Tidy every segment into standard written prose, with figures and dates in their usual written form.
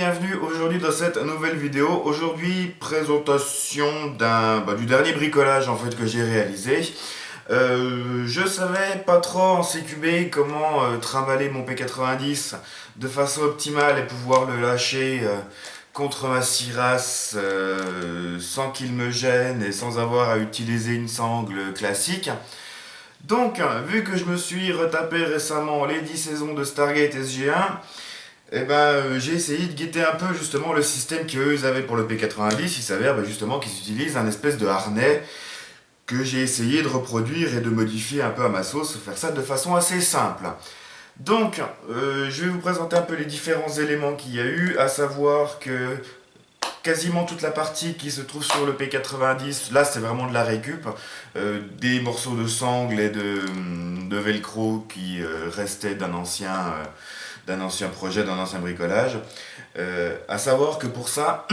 bienvenue aujourd'hui dans cette nouvelle vidéo. Aujourd'hui, présentation du dernier bricolage en fait que j'ai réalisé. Je savais pas trop en CQB comment trimballer mon P90 de façon optimale et pouvoir le lâcher contre ma Siras sans qu'il me gêne et sans avoir à utiliser une sangle classique. Donc, vu que je me suis retapé récemment les 10 saisons de Stargate SG1, j'ai essayé de guetter un peu justement le système qu'eux avaient pour le P90. Il s'avère justement qu'ils utilisent un espèce de harnais que j'ai essayé de reproduire et de modifier un peu à ma sauce, faire ça de façon assez simple. Donc, je vais vous présenter un peu les différents éléments qu'il y a eu, à savoir que quasiment toute la partie qui se trouve sur le P90, là c'est vraiment de la récup, des morceaux de sangle et de velcro qui restaient d'un ancien projet, d'un ancien bricolage. À savoir que pour ça,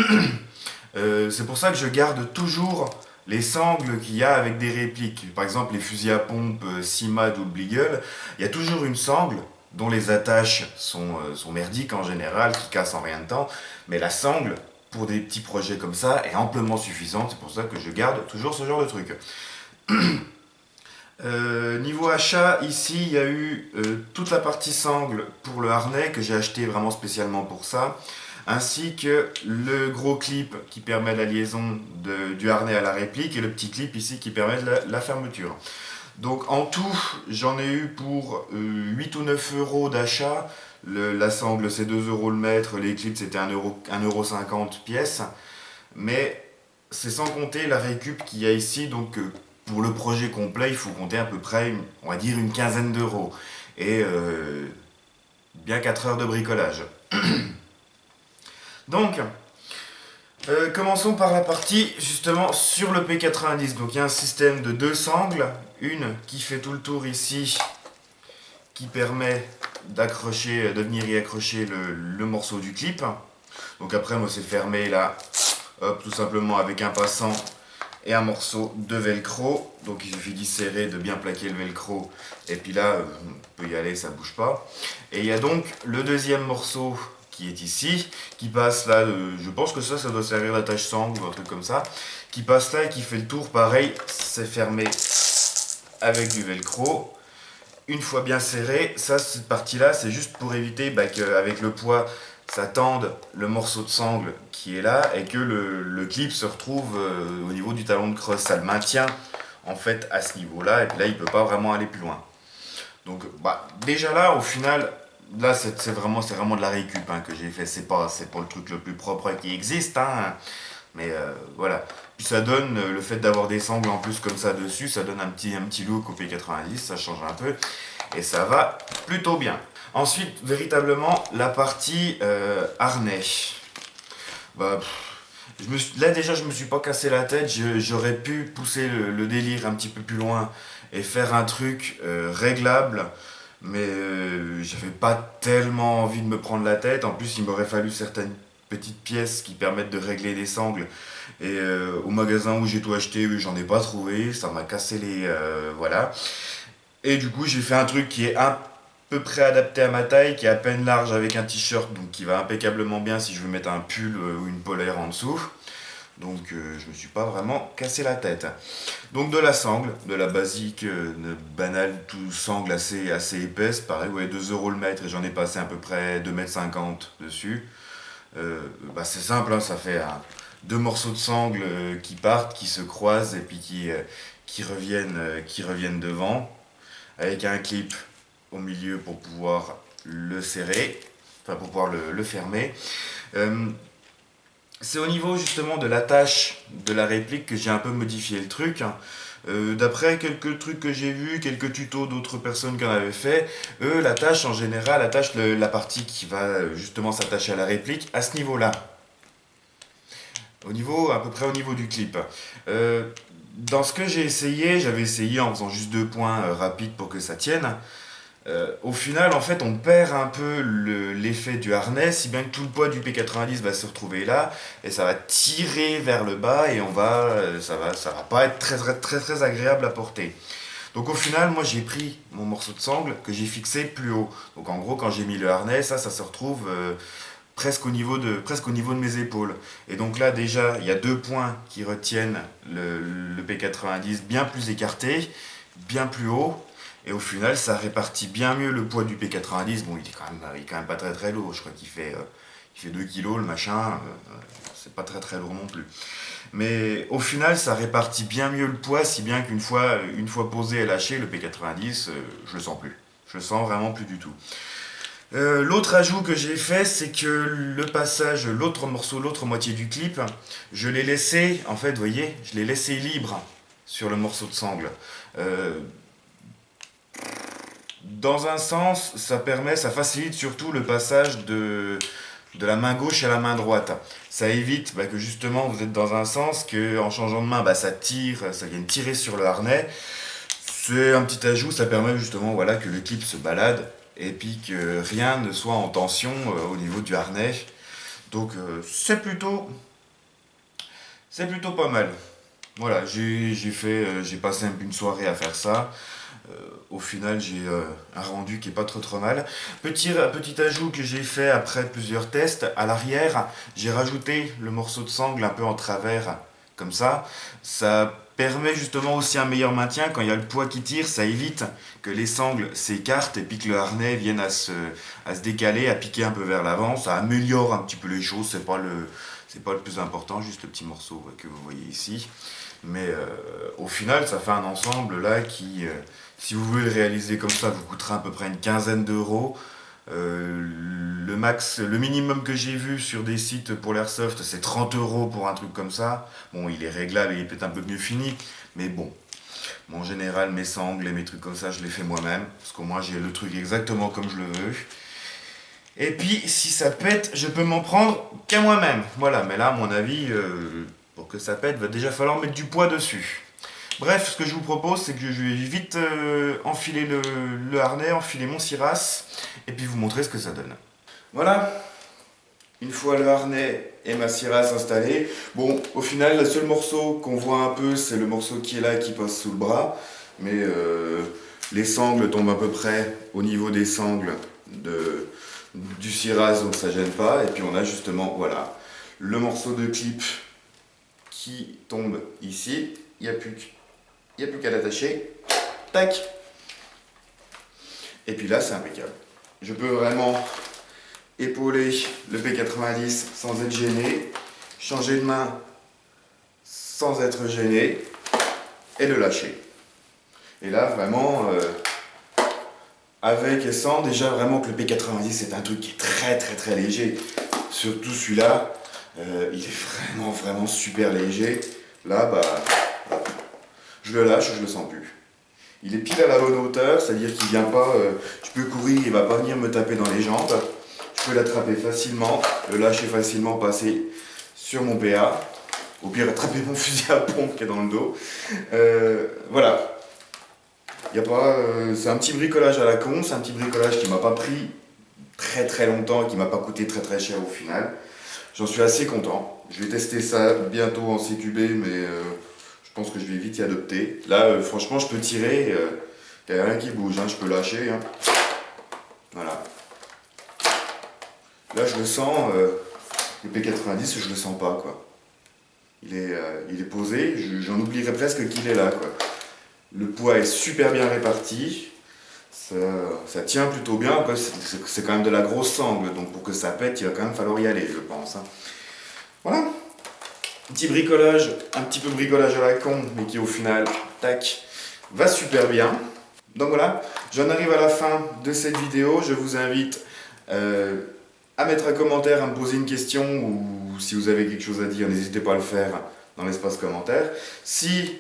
c'est pour ça que je garde toujours les sangles qu'il y a avec des répliques. Par exemple, les fusils à pompe Simad ou Beagle, il y a toujours une sangle dont les attaches sont merdiques en général, qui cassent en rien de temps, mais la sangle, pour des petits projets comme ça, est amplement suffisante. C'est pour ça que je garde toujours ce genre de truc. Niveau achat, ici il y a eu toute la partie sangle pour le harnais que j'ai acheté vraiment spécialement pour ça, ainsi que le gros clip qui permet la liaison du harnais à la réplique et le petit clip ici qui permet la fermeture. Donc en tout, j'en ai eu pour 8 ou 9 euros d'achat. La sangle c'est 2 euros le mètre, les clips c'était 1,50 € pièce. Mais c'est sans compter la récup qu'il y a ici, donc pour le projet complet, il faut compter à peu près, on va dire, une quinzaine d'euros. Et bien 4 heures de bricolage. Donc, commençons par la partie justement sur le P90. Donc il y a un système de 2 sangles, une qui fait tout le tour ici, qui permet d'accrocher, de venir y accrocher le morceau du clip. Donc après moi c'est fermé là, hop, tout simplement avec un passant et un morceau de velcro. Donc il suffit d'y serrer, de bien plaquer le velcro, et puis là on peut y aller, ça bouge pas. Et il y a donc le deuxième morceau qui est ici, qui passe là, je pense que ça doit servir d'attache sangle ou un truc comme ça, qui passe là et qui fait le tour, pareil, c'est fermé avec du velcro. Une fois bien serré, ça, cette partie-là, c'est juste pour éviter qu'avec le poids, ça tende le morceau de sangle qui est là et que le clip se retrouve au niveau du talon de creuse. Ça le maintient en fait à ce niveau-là, et puis là, il ne peut pas vraiment aller plus loin. Donc, déjà là, au final, là, c'est vraiment de la récup que j'ai fait. C'est pas le truc le plus propre qui existe, mais voilà. Puis ça donne, le fait d'avoir des sangles en plus comme ça dessus, ça donne un petit look au P90, ça change un peu, et ça va plutôt bien. Ensuite, véritablement, la partie harnais. Là déjà, je me suis pas cassé la tête, j'aurais pu pousser le délire un petit peu plus loin et faire un truc réglable, mais j'avais pas tellement envie de me prendre la tête. En plus, il m'aurait fallu certaines petites pièces qui permettent de régler les sangles. Et au magasin où j'ai tout acheté, j'en ai pas trouvé, ça m'a cassé les... voilà. Et du coup, j'ai fait un truc qui est à peu près adapté à ma taille, qui est à peine large avec un t-shirt, donc qui va impeccablement bien si je veux mettre un pull ou une polaire en dessous. Donc je me suis pas vraiment cassé la tête. Donc de la sangle, de la basique, banale, tout sangle assez épaisse, pareil, ouais, 2 euros le mètre, et j'en ai passé à peu près 2,50 m dessus. C'est simple, ça fait deux morceaux de sangle qui partent, qui se croisent et puis qui reviennent devant, avec un clip au milieu pour pouvoir le serrer, enfin pour pouvoir le fermer. C'est au niveau justement de l'attache de la réplique que j'ai un peu modifié le truc. D'après quelques trucs que j'ai vus, quelques tutos d'autres personnes qui en avaient fait, eux l'attachent en général, attachent la partie qui va justement s'attacher à la réplique à ce niveau-là. À peu près au niveau du clip. Dans ce que j'ai essayé, j'avais essayé en faisant juste 2 points rapides pour que ça tienne. Au final, en fait, on perd un peu l'effet du harnais, si bien que tout le poids du P90 va se retrouver là, et ça va tirer vers le bas, et ça va pas être très, très, très, très agréable à porter. Donc au final, moi j'ai pris mon morceau de sangle que j'ai fixé plus haut. Donc en gros, quand j'ai mis le harnais, ça se retrouve presque au niveau de mes épaules. Et donc là déjà, il y a 2 points qui retiennent le P90 bien plus écarté, bien plus haut. Et au final, ça répartit bien mieux le poids du P90. Bon, il est quand même pas très très lourd. Je crois il fait 2 kilos le machin. C'est pas très très lourd non plus. Mais au final, ça répartit bien mieux le poids, si bien une fois posé et lâché, le P90, je le sens plus. Je le sens vraiment plus du tout. L'autre ajout que j'ai fait, c'est que le passage, l'autre morceau, l'autre moitié du clip, je l'ai laissé, en fait, vous voyez, je l'ai laissé libre sur le morceau de sangle. Euh, Dans un sens, ça facilite surtout le passage de la main gauche à la main droite. Ça évite que justement vous êtes dans un sens, qu'en changeant de main, ça tire, ça vienne tirer sur le harnais. C'est un petit ajout, ça permet justement que le clip se balade et puis que rien ne soit en tension au niveau du harnais. Donc c'est plutôt pas mal. Voilà, j'ai passé une soirée à faire ça. Au final, j'ai un rendu qui est pas trop mal. Petit ajout que j'ai fait après plusieurs tests, à l'arrière, j'ai rajouté le morceau de sangle un peu en travers, comme ça. Ça permet justement aussi un meilleur maintien. Quand il y a le poids qui tire, ça évite que les sangles s'écartent et puis que le harnais vienne à se décaler, à piquer un peu vers l'avant. Ça améliore un petit peu les choses, c'est pas le plus important, juste le petit morceau que vous voyez ici. Mais au final, ça fait un ensemble là qui, si vous voulez le réaliser comme ça, vous coûtera à peu près une quinzaine d'euros. Le minimum que j'ai vu sur des sites pour l'airsoft, c'est 30 euros pour un truc comme ça. Bon, il est réglable et il est peut-être un peu mieux fini, mais bon. En général, mes sangles et mes trucs comme ça, je les fais moi-même, parce qu'au moins j'ai le truc exactement comme je le veux. Et puis, si ça pète, je peux m'en prendre qu'à moi-même. Voilà, mais là, à mon avis, pour que ça pète, va déjà falloir mettre du poids dessus. Bref, ce que je vous propose, c'est que je vais vite enfiler le harnais, enfiler mon ciras, et puis vous montrer ce que ça donne. Voilà, une fois le harnais et ma ciras installée, bon, au final, le seul morceau qu'on voit un peu, c'est le morceau qui est là, qui passe sous le bras, mais les sangles tombent à peu près au niveau des sangles du ciras, donc ça gêne pas, et puis on a justement, voilà, le morceau de clip qui tombe ici, il n'y a plus qu'à l'attacher, tac, et puis là c'est impeccable. Je peux vraiment épauler le P90 sans être gêné, changer de main sans être gêné, et le lâcher. Et là vraiment, avec et sans, déjà vraiment que le P90 c'est un truc qui est très très très léger, surtout celui-là, il est vraiment super léger. Là, je le lâche, je le sens plus. Il est pile à la bonne hauteur, c'est-à-dire qu'il vient pas, je peux courir, il va pas venir me taper dans les jambes. Je peux l'attraper facilement, le lâcher facilement, passer sur mon PA. Au pire, attraper mon fusil à pompe qui est dans le dos. Voilà. Y a pas, c'est un petit bricolage à la con, c'est un petit bricolage qui m'a pas pris très très longtemps et qui m'a pas coûté très très cher au final. J'en suis assez content. Je vais tester ça bientôt en CQB, mais je pense que je vais vite y adopter. Là, franchement, je peux tirer, il n'y a rien qui bouge, hein, je peux lâcher. Hein. Voilà. Là, je le sens, le P90, je le sens pas, quoi. Il est posé, j'en oublierais presque qu'il est là, quoi. Le poids est super bien réparti, ça tient plutôt bien. Après, c'est quand même de la grosse sangle, donc pour que ça pète, il va quand même falloir y aller, je pense. Hein. Voilà. Petit bricolage, un petit peu bricolage à la con, mais qui au final, tac, va super bien. Donc voilà, j'en arrive à la fin de cette vidéo. Je vous invite à mettre un commentaire, à me poser une question, ou si vous avez quelque chose à dire, n'hésitez pas à le faire dans l'espace commentaire. Si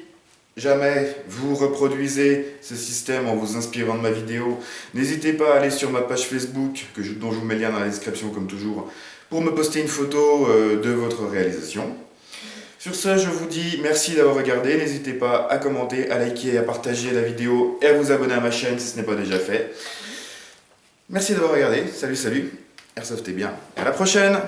jamais vous reproduisez ce système en vous inspirant de ma vidéo, n'hésitez pas à aller sur ma page Facebook, dont je vous mets le lien dans la description comme toujours, pour me poster une photo de votre réalisation. Sur ce, je vous dis merci d'avoir regardé, n'hésitez pas à commenter, à liker, à partager la vidéo et à vous abonner à ma chaîne si ce n'est pas déjà fait. Merci d'avoir regardé, salut, Airsoft est bien, et à la prochaine!